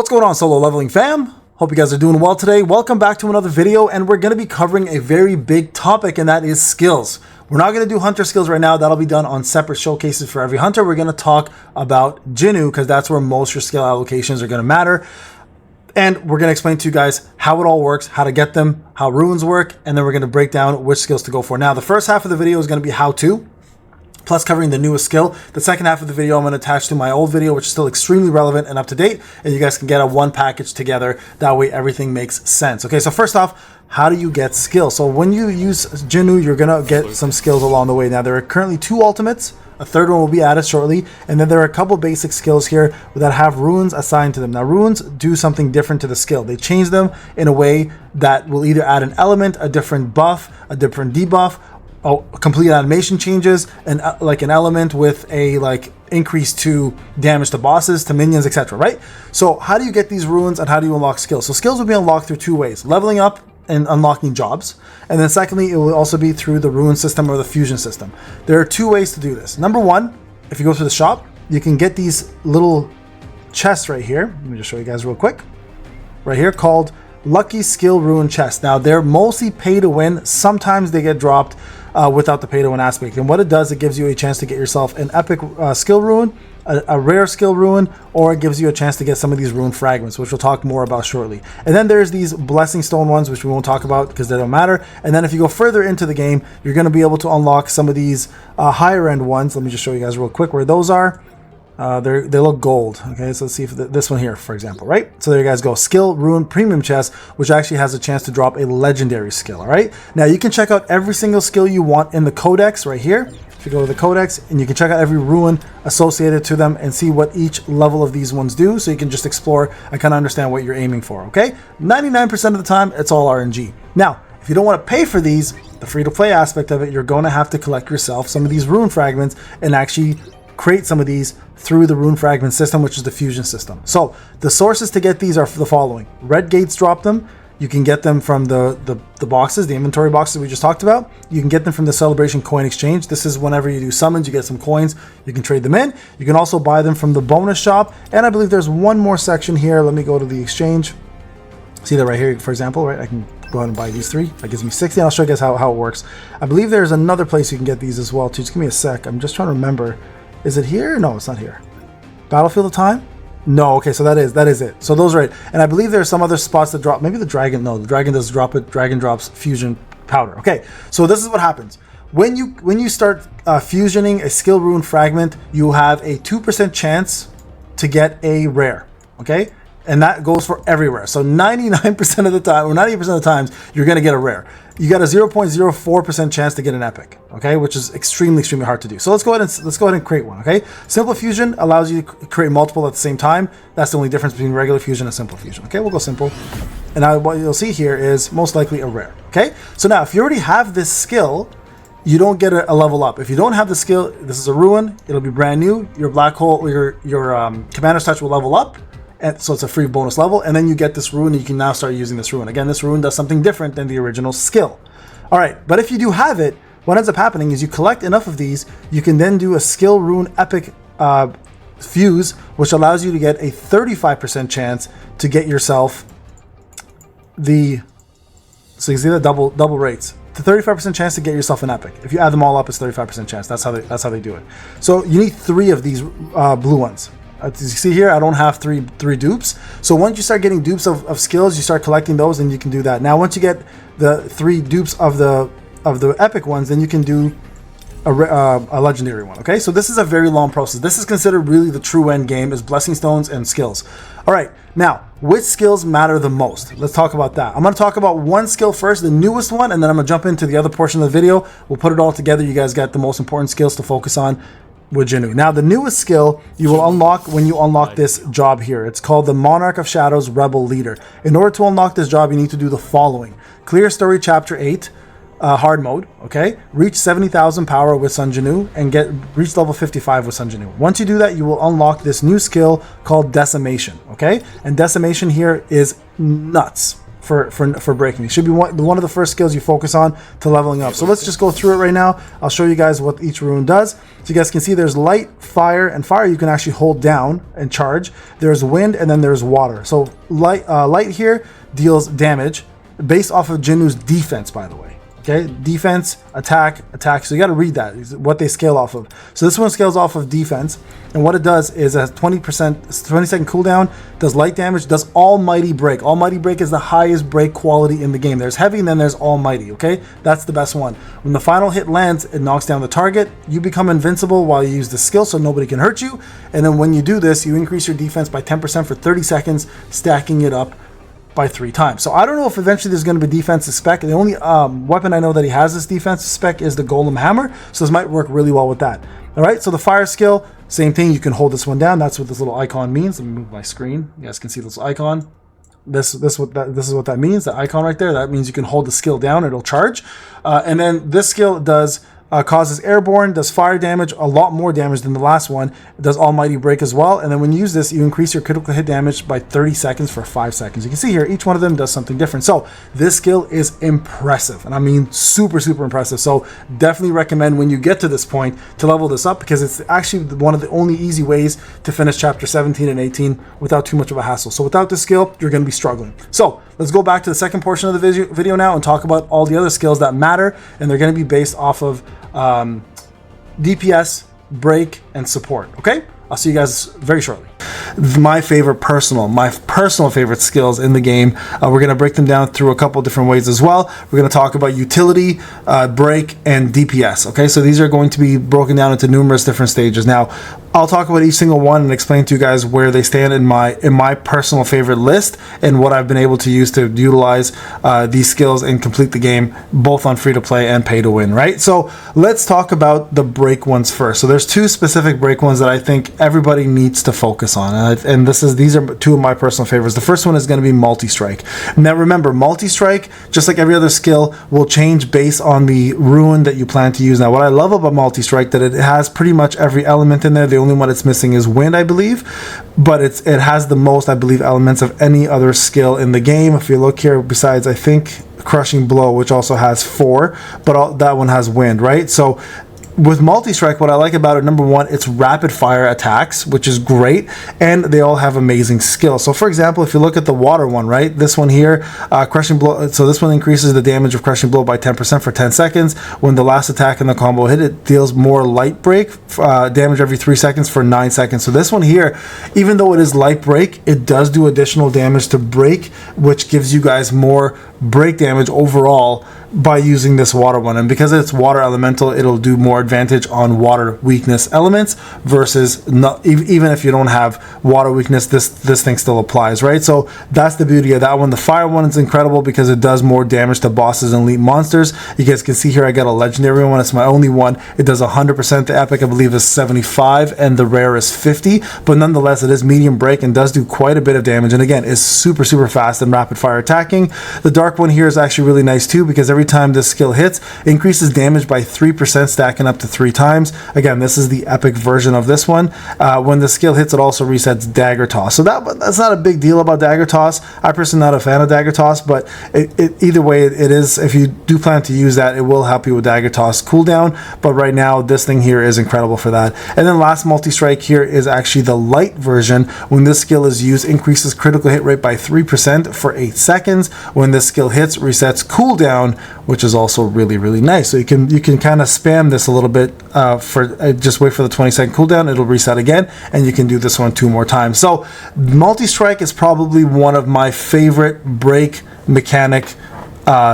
What's going on, solo leveling fam? Hope you guys are doing well today. Welcome back to another video, and we're going to be covering a very big topic, and that is skills. We're not going to do hunter skills right now. That'll be done on separate showcases for every hunter. We're going to talk about Jinwoo because that's where most your skill allocations are going to matter. And we're going to explain to you guys how it all works, how to get them, how runes work, and then we're going to break down which skills to go for. Now, the first half of the video is going to be how to, plus covering the newest skill. The second half of the video I'm going to attach to my old video, which is still extremely relevant and up to date, and you guys can get a one package together. That way everything makes sense. Okay, so first off, how do you get skills? So when you use Jinwoo, you're going to get some skills along the way. Now, there are currently 2 ultimates. A third one will be added shortly, and then there are a couple basic skills here that have runes assigned to them. Now, runes do something different to the skill. They change them in a way that will either add an element, a different buff, a different debuff, complete animation changes, and like an element with a increase to damage to bosses, to minions, etc. Right? So how do you get these runes and how do you unlock skills? So skills will be unlocked through 2 ways: leveling up and unlocking jobs, and then secondly, it will also be through the rune system or the fusion system. There are 2 ways to do this. Number 1, if you go to the shop, you can get these little chests right here. Let me just show you guys real quick. Right here, called Lucky Skill Rune Chests. Now, they're mostly pay to win. Sometimes they get dropped without the pay to win aspect. And what it does, it gives you a chance to get yourself an epic skill rune, a rare skill rune, or it gives you a chance to get some of these rune fragments, which we'll talk more about shortly. And then there's these blessing stone ones, which we won't talk about because they don't matter. And then if you go further into the game, you're going to be able to unlock some of these higher end ones. Let me just show you guys real quick where those are. They look gold. Okay, so let's see if this one here, for example, right? So there you guys go. Skill Rune Premium Chest, which actually has a chance to drop a legendary skill. All right, now you can check out every single skill you want in the codex right here. If you go to the codex, and you can check out every rune associated to them and see what each level of these ones do, so you can just explore and kind of understand what you're aiming for. Okay, 99% of the time it's all RNG. Now, if you don't want to pay for these, the free-to-play aspect of it, you're going to have to collect yourself some of these rune fragments and actually create some of these through the rune fragment system, which is the fusion system. So the sources to get these are the following. Red Gates drop them. You can get them from the boxes, the inventory boxes we just talked about. You can get them from the Celebration Coin Exchange. This is whenever you do summons, you get some coins, you can trade them in. You can also buy them from the bonus shop. And I believe there's one more section here. Let me go to the exchange. See that right here, for example, right? I can go ahead and buy these 3. That gives me 60. And I'll show you guys how it works. I believe there's another place you can get these as well too. Just give me a sec. I'm just trying to remember. Is it here? No, it's not here. Battlefield of Time? No, okay, so that is it. So those are it. And I believe there are some other spots that drop. Maybe the dragon. No, the dragon does drop it. Dragon drops fusion powder. Okay, so this is what happens. When you start fusioning a skill rune fragment, you have a 2% chance to get a rare. Okay? And that goes for everywhere. So 99% of the time, or 90% of the times, you're going to get a rare. You got a 0.04% chance to get an epic, okay, which is extremely hard to do. So let's go ahead and create one, okay? Simple fusion allows you to create multiple at the same time. That's the only difference between regular fusion and simple fusion. Okay, we'll go simple. And now what you'll see here is most likely a rare. Okay, so now if you already have this skill, you don't get a level up. If you don't have the skill, this is a rune. It'll be brand new. Your black hole, or your commander's touch will level up. And so it's a free bonus level, and then you get this rune, and you can now start using this rune. Again, this rune does something different than the original skill. All right, but if you do have it, what ends up happening is you collect enough of these, you can then do a skill rune epic fuse, which allows you to get a 35% chance to get yourself the, so you see the double rates. The 35% chance to get yourself an epic. If you add them all up, it's 35% chance. That's how they do it. So you need 3 of these blue ones. As you see here, I don't have three dupes. So once you start getting dupes of skills, you start collecting those, and you can do that. Now, once you get the 3 dupes of the epic ones, then you can do a legendary one. Okay, so this is a very long process. This is considered really the true end game, is blessing stones and skills. All right, now which skills matter the most? Let's talk about that. I'm going to talk about one skill first, the newest one, and then I'm going to jump into the other portion of the video. We'll put it all together. You guys got the most important skills to focus on with Jinwoo. Now, the newest skill you will unlock when you unlock this job here. It's called the Monarch of Shadows Rebel Leader. In order to unlock this job, you need to do the following: clear story chapter 8, hard mode, okay? Reach 70,000 power with Sung Jinwoo and reach level 55 with Sung Jinwoo. Once you do that, you will unlock this new skill called Decimation, okay? And Decimation here is nuts. for breaking. It should be one of the first skills you focus on to leveling up. So let's just go through it right now. I'll show you guys what each rune does. So you guys can see there's light, fire, and fire you can actually hold down and charge. There's wind, and then there's water. So light here deals damage based off of Jinwoo's defense, by the way. Okay, defense, attack. So you got to read that, what they scale off of. So this one scales off of defense, and what it does is a 20% 20-second cooldown, does light damage, does almighty break. Almighty break is the highest break quality in the game. There's heavy and then there's almighty. Okay, that's the best one. When the final hit lands, it knocks down the target. You become invincible while you use the skill, so nobody can hurt you. And then when you do this, you increase your defense by 10% for 30 seconds, stacking it up by 3 times. So I don't know if eventually there's going to be defensive spec. The only weapon I know that he has this defensive spec is the Golem Hammer, so this might work really well with that. All right, so the fire skill, same thing. You can hold this one down. That's what this little icon means. Let me move my screen. You guys can see this icon. This is what that means. The icon right there. That means you can hold the skill down. It'll charge. And then this skill does causes airborne, does fire damage, a lot more damage than the last one. It does almighty break as well. And then when you use this, you increase your critical hit damage by 30 seconds for 5 seconds. You can see here, each one of them does something different. So this skill is impressive. And I mean, super, super impressive. So definitely recommend when you get to this point to level this up, because it's actually one of the only easy ways to finish chapter 17 and 18 without too much of a hassle. So without this skill, you're going to be struggling. So let's go back to the second portion of the video now and talk about all the other skills that matter. And they're going to be based off of DPS, break, and support. Okay, I'll see you guys very shortly. My personal favorite skills in the game. We're going to break them down through a couple different ways as well. We're going to talk about utility, break, and DPS. Okay, so these are going to be broken down into numerous different stages. Now, I'll talk about each single one and explain to you guys where they stand in my personal favorite list and what I've been able to use to utilize these skills and complete the game, both on free to play and pay to win. Right. So let's talk about the break ones first. So there's 2 specific break ones that I think everybody needs to focus on, and these are 2 of my personal favorites. The first one is going to be multi-strike. Now remember, multi-strike, just like every other skill, will change based on the rune that you plan to use. Now what I love about multi-strike, that it has pretty much every element in there. The only one it's missing is wind, I believe, but it has the most, I believe, elements of any other skill in the game. If you look here, besides I think crushing blow, which also has 4, but that one has wind, right? So with multi-strike, what I like about it, number one, it's rapid fire attacks, which is great, and they all have amazing skills. So for example, if you look at the water one, right, this one here, crushing blow, so this one increases the damage of crushing blow by 10% for 10 seconds. When the last attack in the combo hit, it deals more light break damage every 3 seconds for 9 seconds. So this one here, even though it is light break, it does do additional damage to break, which gives you guys more break damage overall by using this water one. And because it's water elemental, it'll do more advantage on water weakness elements versus not, even if you don't have water weakness, this thing still applies, right? So that's the beauty of that one. The fire one is incredible because it does more damage to bosses and elite monsters. You guys can see here I got a legendary one. It's my only one. It does 100%. The epic, I believe, is 75 and the rare is 50, but nonetheless it is medium break and does do quite a bit of damage, and again is super fast and rapid fire attacking. The dark one here is actually really nice too, because every time this skill hits, it increases damage by 3%, stacking up to 3 times. Again, this is the epic version of this one. When the skill hits, it also resets dagger toss. So that's not a big deal about dagger toss. I'm personally not a fan of dagger toss, but either way, it is, if you do plan to use that, it will help you with dagger toss cooldown. But right now, this thing here is incredible for that. And then last multi-strike here is actually the light version. When this skill is used, increases critical hit rate by 3% for 8 seconds. When this skill hits, resets cooldown, which is also really nice. So you can kind of spam this a little bit just wait for the 20-second cooldown. It'll reset again, and you can do this one 2 more times. So multi-strike is probably one of my favorite break mechanic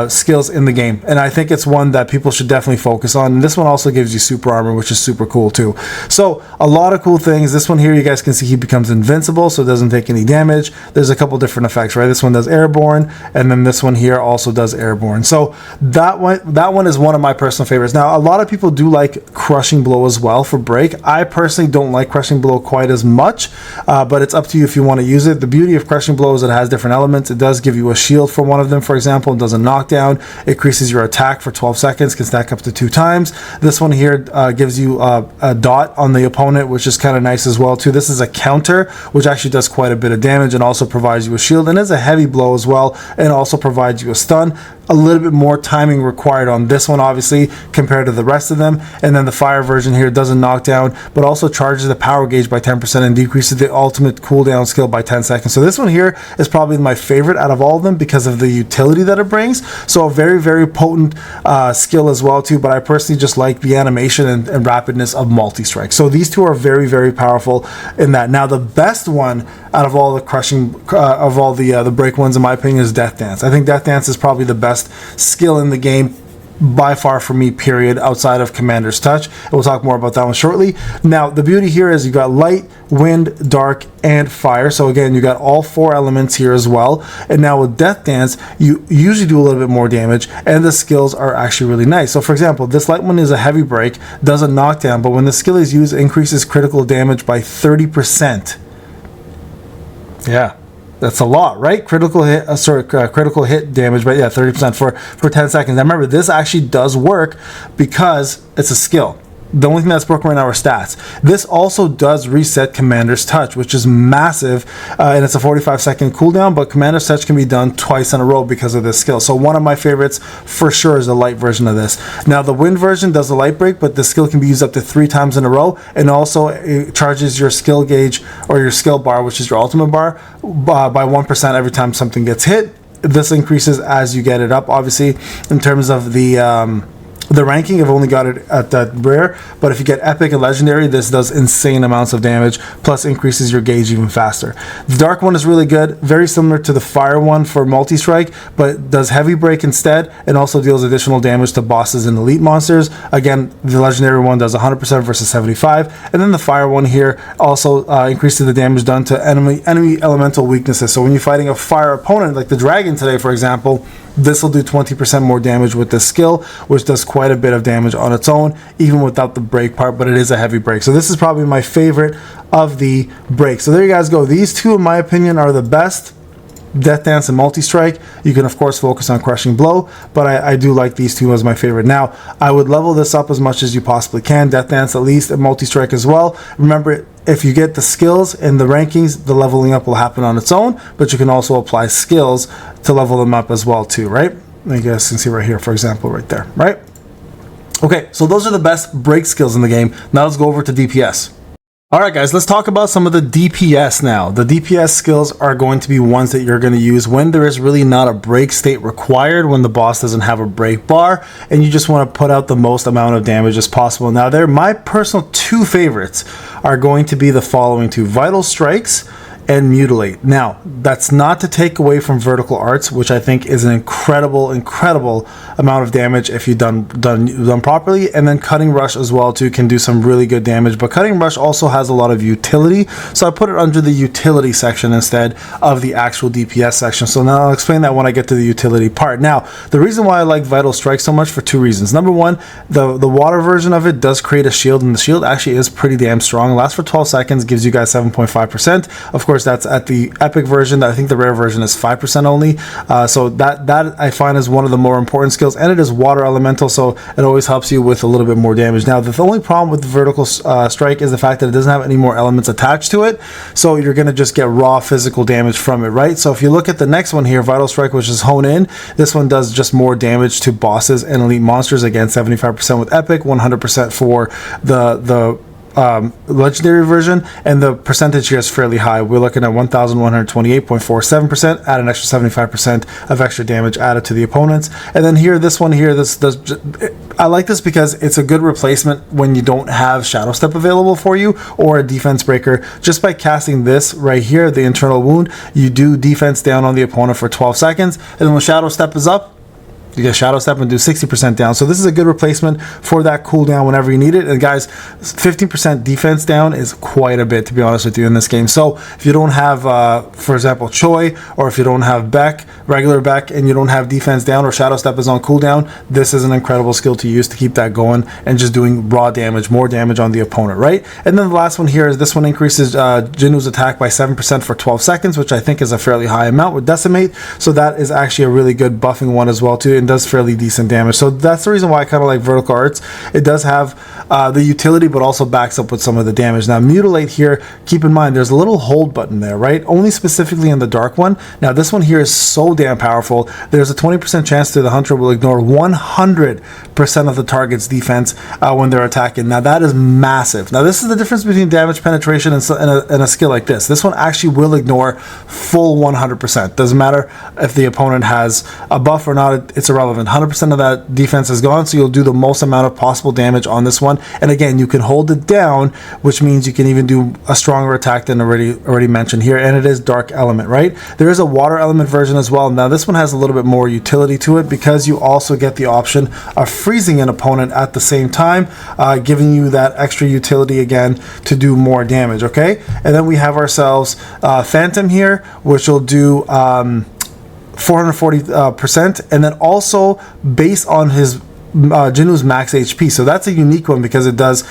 skills in the game, and I think it's one that people should definitely focus on. And this one also gives you super armor, which is super cool too. So a lot of cool things. This one here, you guys can see he becomes invincible, so it doesn't take any damage. There's a couple different effects, right? This one does airborne, and then this one here also does airborne. So that one is one of my personal favorites. Now a lot of people do like crushing blow as well for break. I personally don't like crushing blow quite as much, but it's up to you if you want to use it. The beauty of crushing blow is it has different elements. It does give you a shield for one of them, for example, and does another knockdown, increases your attack for 12 seconds, can stack up to 2 times. This one here gives you a dot on the opponent, which is kind of nice as well too. This is a counter, which actually does quite a bit of damage and also provides you a shield, and is a heavy blow as well, and also provides you a stun. A little bit more timing required on this one, obviously, compared to the rest of them. And then the fire version here doesn't knock down, but also charges the power gauge by 10% and decreases the ultimate cooldown skill by 10 seconds. So this one here is probably my favorite out of all of them because of the utility that it brings. So a very, very potent skill as well too, but I personally just like the animation and rapidness of multi-strike. So these two are very, very powerful in that. Now the best one out of all the crushing, of all the break ones in my opinion, is Death Dance. I think Death Dance is probably the best skill in the game by far for me, period, outside of Commander's Touch. And we'll talk more about that one shortly. Now, the beauty here is you got light, wind, dark, and fire. So again, you got all 4 elements here as well. And now with Death Dance, you usually do a little bit more damage, and the skills are actually really nice. So for example, this light one is a heavy break, does a knockdown, but when the skill is used, it increases critical damage by 30%. Yeah. That's a lot, right? Critical hit, critical hit damage, but yeah, 30% for 10 seconds. Now remember, this actually does work because it's a skill. The only thing that's broken right now are stats. This also does reset Commander's Touch, which is massive, and it's a 45-second cooldown, but Commander's Touch can be done twice in a row because of this skill. So one of my favorites for sure is the light version of this. Now the wind version does the light break, but the skill can be used up to 3 times in a row, and also it charges your skill gauge or your skill bar, which is your ultimate bar, by 1% every time something gets hit. This increases as you get it up, obviously, in terms of the ranking. I've only got it at that rare, but if you get epic and legendary, this does insane amounts of damage, plus increases your gauge even faster. The dark one is really good, very similar to the fire one for multi-strike, but does heavy break instead, and also deals additional damage to bosses and elite monsters. Again, the legendary one does 100% versus 75, and then the fire one here also increases the damage done to enemy elemental weaknesses. So when you're fighting a fire opponent, like the dragon today, for example, this will do 20% more damage with this skill, which does quite a bit of damage on its own, even without the break part, but it is a heavy break. So this is probably my favorite of the breaks. So there you guys go. These two, in my opinion, are the best. Death Dance and Multi-Strike. You can of course focus on Crushing Blow, but I do like these two as my favorite. Now, I would level this up as much as you possibly can. Death Dance at least, and Multi-Strike as well. Remember, if you get the skills and the rankings, the leveling up will happen on its own, but you can also apply skills to level them up as well too, right? You guys can see right here, for example, right there, right? Okay, so those are the best break skills in the game. Now let's go over to DPS. Alright guys, let's talk about some of the DPS now. The DPS skills are going to be ones that you're going to use when there is really not a break state required, when the boss doesn't have a break bar, and you just want to put out the most amount of damage as possible. Now my personal 2 favorites are going to be the following 2: Vital Strikes and Mutilate. Now, that's not to take away from Vertical Arts, which I think is an incredible amount of damage if you've done properly, and then Cutting Rush as well too can do some really good damage, but Cutting Rush also has a lot of utility, so I put it under the utility section instead of the actual DPS section. So now I'll explain that when I get to the utility part. Now, the reason why I like Vital Strike so much, for 2 reasons. Number one, the water version of it does create a shield, and the shield actually is pretty damn strong. It lasts for 12 seconds, gives you guys 7.5%. Of course, that's at the epic version. I think the rare version is 5% only. So that I find is one of the more important skills, and it is water elemental, so it always helps you with a little bit more damage. Now, the only problem with the Vertical Strike is the fact that it doesn't have any more elements attached to it, so you're going to just get raw physical damage from it, right? So if you look at the next one here, Vital Strike, which is Hone In, this one does just more damage to bosses and elite monsters. Again, 75% with epic, 100% for the legendary version, and the percentage here is fairly high. We're looking at 1128.47%, add an extra 75% of extra damage added to the opponents. And then here, this one here, I like this because it's a good replacement when you don't have Shadow Step available for you, or a defense breaker. Just by casting this right here, the internal wound, you do defense down on the opponent for 12 seconds, and then when Shadow Step is up, You get Shadow Step and do 60% down. So this is a good replacement for that cooldown whenever you need it. And guys, 15% defense down is quite a bit, to be honest with you, in this game. So if you don't have, for example, Choi, or if you don't have Beck, regular Beck, and you don't have defense down or Shadow Step is on cooldown, this is an incredible skill to use to keep that going and just doing raw damage, more damage on the opponent, right? And then the last one here is this one increases Jinwoo's attack by 7% for 12 seconds, which I think is a fairly high amount with Decimate. So that is actually a really good buffing one as well too, and does fairly decent damage. So that's the reason why I kind of like Vertical Arts. It does have the utility, but also backs up with some of the damage. Now Mutilate here, keep in mind there's a little hold button there, right? Only specifically in the dark one. Now this one here is so damn powerful. There's a 20% chance that the hunter will ignore 100% of the target's defense when they're attacking. Now that is massive. Now this is the difference between damage penetration and a skill like this. This one actually will ignore full 100%. Doesn't matter if the opponent has a buff or not, it's irrelevant. 100% of that defense is gone, so you'll do the most amount of possible damage on this one. And again, you can hold it down, which means you can even do a stronger attack than already mentioned here. And it is dark element, right? There is a water element version as well. Now this one has a little bit more utility to it because you also get the option of freezing an opponent at the same time, giving you that extra utility again to do more damage. Okay, and then we have ourselves Phantom here, which will do 440%, and then also based on his Jinwoo's max HP. So that's a unique one because it does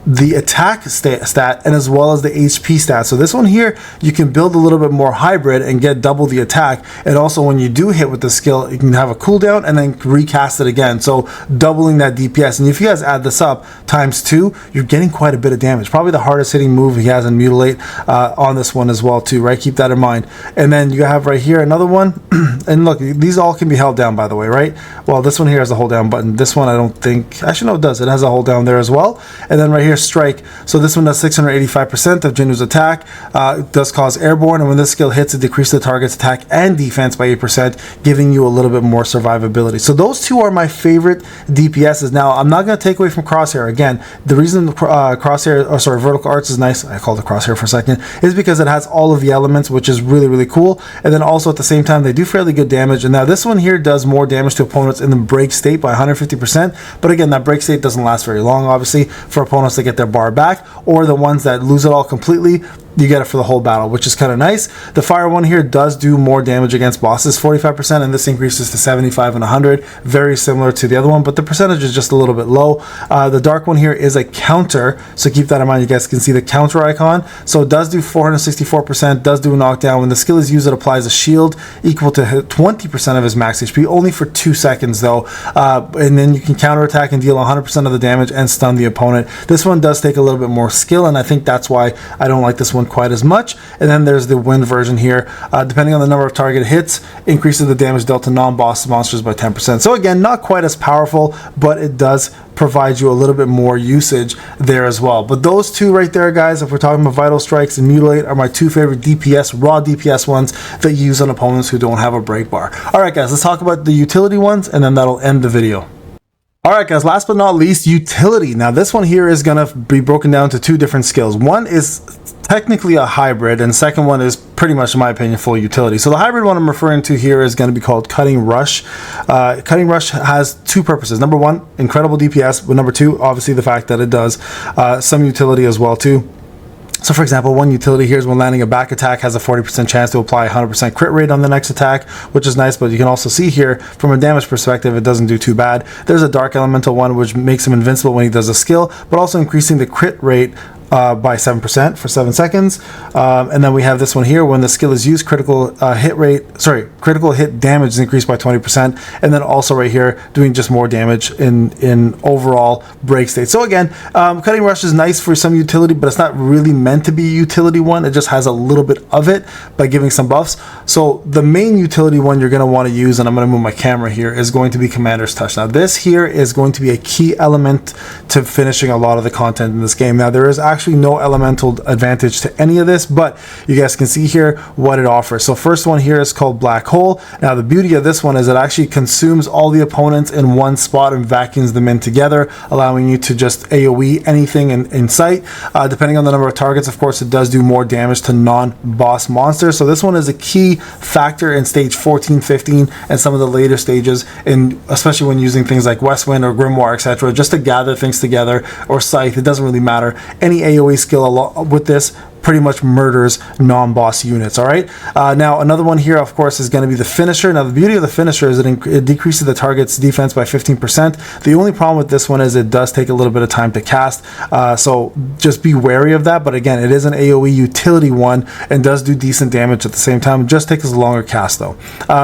the attack stat and as well as the HP stat. So this one here, you can build a little bit more hybrid and get double the attack. And also when you do hit with the skill, you can have a cooldown and then recast it again. So doubling that DPS. And if you guys add this up times 2, you're getting quite a bit of damage. Probably the hardest hitting move he has in Mutilate on this one as well too, right? Keep that in mind. And then you have right here another one. And look, these all can be held down, by the way, right? Well, this one here has a hold down button. This one I don't think, actually no, it does. It has a hold down there as well. And then right here, Strike. So this one does 685% of Jinwoo's attack. It does cause airborne, and when this skill hits, it decreases the target's attack and defense by 8%, giving you a little bit more survivability. So those two are my favorite DPSs. Now, I'm not going to take away from Crosshair. Again, the reason Vertical Arts is nice, I called it Crosshair for a second, is because it has all of the elements, which is really, really cool. And then also at the same time, they do fairly good damage. And now this one here does more damage to opponents in the break state by 150%. But again, that break state doesn't last very long, obviously, for opponents to get their bar back, or the ones that lose it all completely, you get it for the whole battle, which is kind of nice. The fire one here does do more damage against bosses, 45%, and this increases to 75 and 100, very similar to the other one, but the percentage is just a little bit low. The dark one here is a counter, so keep that in mind. You guys can see the counter icon. So it does do 464%, does do a knockdown. When the skill is used, it applies a shield equal to 20% of his max HP, only for 2 seconds though, and then you can counterattack and deal 100% of the damage and stun the opponent. This one does take a little bit more skill, and I think that's why I don't like this one quite as much. And then there's the wind version here. Depending on the number of target hits, increases the damage dealt to non-boss monsters by 10%. So again, not quite as powerful, but it does provide you a little bit more usage there as well. But those two right there, guys, if we're talking about Vital Strikes and Mutilate, are my two favorite DPS, raw DPS ones that you use on opponents who don't have a break bar. Alright guys, let's talk about the utility ones, and then that'll end the video. Alright guys, last but not least, utility. Now this one here is going to be broken down to two different skills. One is technically a hybrid, and second one is pretty much, in my opinion, full utility. So the hybrid one I'm referring to here is going to be called Cutting Rush. Cutting Rush has two purposes. Number one, incredible DPS, but number two, obviously the fact that it does some utility as well too. So for example, one utility here is when landing a back attack has a 40% chance to apply 100% crit rate on the next attack, which is nice, but you can also see here from a damage perspective, it doesn't do too bad. There's a dark elemental one which makes him invincible when he does a skill, but also increasing the crit rate by 7% for 7 seconds. And then we have this one here, when the skill is used, critical hit damage is increased by 20%. And then also right here, doing just more damage in overall break state. So again, Cutting Rush is nice for some utility, but it's not really meant to be a utility one. It just has a little bit of it by giving some buffs. So the main utility one you're going to want to use, and I'm going to move my camera here, is going to be Commander's Touch. Now this here is going to be a key element to finishing a lot of the content in this game. Now there is actually actually no elemental advantage to any of this, but you guys can see here what it offers. So first one here is called Black Hole. Now the beauty of this one is it actually consumes all the opponents in one spot and vacuums them in together, allowing you to just AoE anything in sight. Depending on the number of targets, of course, it does do more damage to non-boss monsters. So this one is a key factor in stage 14, 15, and some of the later stages, especially when using things like Westwind or Grimoire, etc., just to gather things together, or Scythe. It doesn't really matter. Any AoE skill with this pretty much murders non-boss units. All right. Now another one here, of course, is going to be the finisher. Now the beauty of the finisher is it decreases the target's defense by 15%. The only problem with this one is it does take a little bit of time to cast, so just be wary of that. But again, it is an AoE utility one and does do decent damage at the same time. It just takes a longer cast though.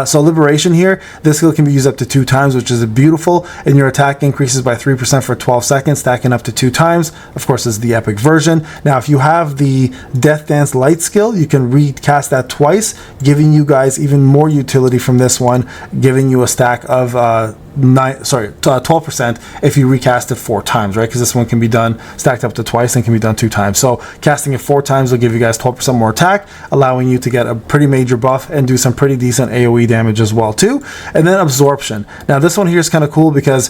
So liberation here, this skill can be used up to 2 times, which is beautiful, and your attack increases by 3% for 12 seconds, stacking up to 2 times. Of course, this is the epic version. Now if you have the Death Dance Light skill, you can recast that twice, giving you guys even more utility from this one, giving you a stack of 12% if you recast it 4 times, right? Because this one can be done stacked up to twice and can be done 2 times. So casting it 4 times will give you guys 12% more attack, allowing you to get a pretty major buff and do some pretty decent AoE damage as well too. And then absorption. Now this one here is kind of cool because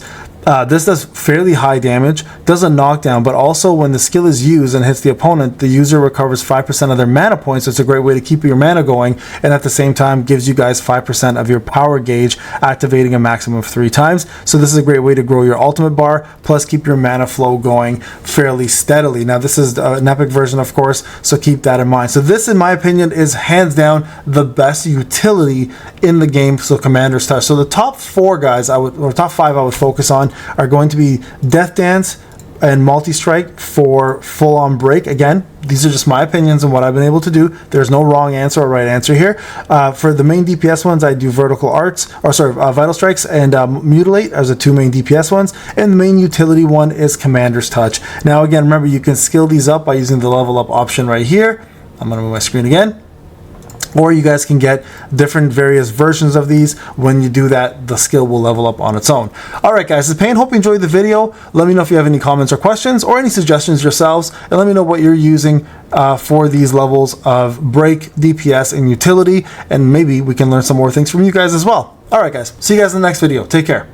this does fairly high damage, does a knockdown, but also when the skill is used and hits the opponent, the user recovers 5% of their mana points. So it's a great way to keep your mana going, and at the same time gives you guys 5% of your power gauge, activating a maximum of 3 times. So this is a great way to grow your ultimate bar, plus keep your mana flow going fairly steadily. Now this is an epic version, of course, so keep that in mind. So this, in my opinion, is hands down the best utility in the game, so Commander's Touch. So the top 4 guys, or top 5 I would focus on are going to be Death Dance and Multi-Strike for full-on break. Again, these are just my opinions and what I've been able to do. There's no wrong answer or right answer here. For the main DPS ones, I do Vital Strikes and Mutilate as the 2 main DPS ones, and the main utility one is Commander's Touch. Now again, remember, you can skill these up by using the level up option right here. I'm going to move my screen again. Or you guys can get different various versions of these. When you do that, the skill will level up on its own. Alright guys, this is Payne. Hope you enjoyed the video. Let me know if you have any comments or questions or any suggestions yourselves, and let me know what you're using for these levels of break, DPS, and utility, and maybe we can learn some more things from you guys as well. Alright guys, see you guys in the next video. Take care.